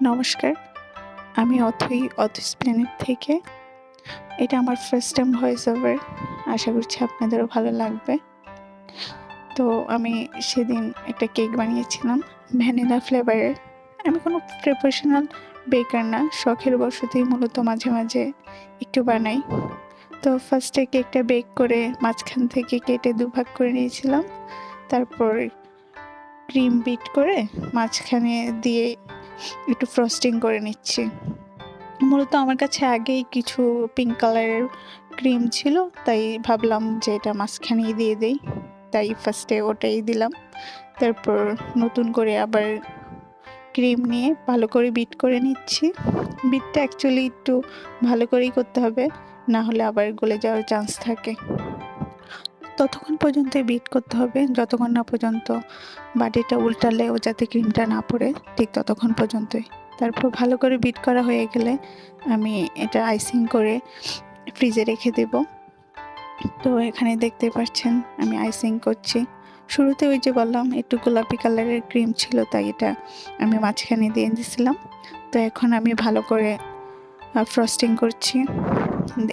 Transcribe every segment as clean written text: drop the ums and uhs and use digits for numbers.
নমস্কার, আমি অথৈ, অথৈস প্ল্যানেট থেকে। এটা আমার ফার্স্ট টাইম ভয়েস ওভার। আশা করছি আপনাদেরও ভালো লাগবে। তো আমি সেদিন একটা কেক বানিয়েছিলাম ভ্যানিলা ফ্লেভারের। আমি কোনো প্রফেশনাল বেকার না, শখের বশতেই মূলত মাঝে মাঝে একটু বানাই। তো ফার্স্টে কেকটা বেক করে মাঝখান থেকে কেটে দুভাগ করে নিয়েছিলাম। তারপর ক্রিম বিট করে মাঝখানে দিয়ে একটু ফ্রস্টিং করে নিচ্ছি। মূলত আমার কাছে আগেই কিছু পিঙ্ক কালারের ক্রিম ছিল, তাই ভাবলাম যে এটা মাঝখানেই দিয়ে দেই, তাই ফার্স্টে ওটাই দিলাম। তারপর নতুন করে আবার ক্রিম নিয়ে ভালো করে বিট করে নিচ্ছি। বিটটা অ্যাকচুয়ালি একটু ভালো করেই করতে হবে, না হলে আবার গলে যাওয়ার চান্স থাকে। ততক্ষণ পর্যন্ত বিট করতে হবে যতক্ষণ না পর্যন্ত বাটিটা উল্টালেও যাতে ক্রিমটা না পড়ে, ঠিক ততক্ষণ পর্যন্তই। তারপর ভালো করে বিট করা হয়ে গেলে আমি এটা আইসিং করে ফ্রিজে রেখে দেব। তো এখানে দেখতে পাচ্ছেন আমি আইসিং করছি। শুরুতে ওই যে বললাম একটু গোলাপি কালারের ক্রিম ছিল, তাই এটা আমি মাঝখানে দিয়ে দিয়েছিলাম। তো এখন আমি ভালো করে ফ্রস্টিং করছি।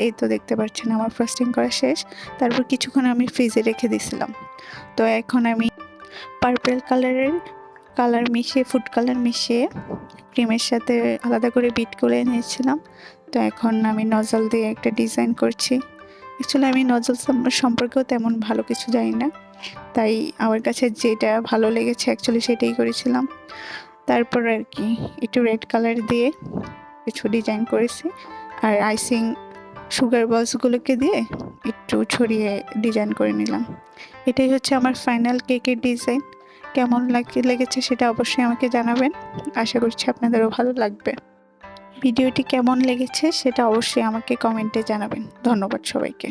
এই তো দেখতে পাচ্ছেন আমার ফ্রস্টিং করা শেষ। তারপর কিছুক্ষণ আমি ফ্রিজে রেখে দিয়েছিলাম। তো এখন আমি পার্পল কালারের কালার মিশিয়ে, ফুড কালার মিশিয়ে ক্রিমের সাথে আলাদা করে বিট করে নিয়েছিলাম। তো এখন আমি নজল দিয়ে একটা ডিজাইন করছি। অ্যাকচুয়ালি আমি নজল সম্পর্কেও তেমন ভালো কিছু জানি না, তাই আমার কাছে যেটা ভালো লেগেছে অ্যাকচুয়ালি সেটাই করেছিলাম। তারপর আর কি একটু রেড কালার দিয়ে কিছু ডিজাইন করেছি, আর আইসিং সুগার বলসগুলোকে দিয়ে একটু ছড়িয়ে ডিজাইন করে নিলাম। এটাই হচ্ছে আমার ফাইনাল কেকের ডিজাইন। কেমন লেগেছে সেটা অবশ্যই আমাকে জানাবেন। আশা করছি আপনাদেরও ভালো লাগবে। ভিডিওটি কেমন লেগেছে সেটা অবশ্যই আমাকে কমেন্টে জানাবেন। ধন্যবাদ সবাইকে।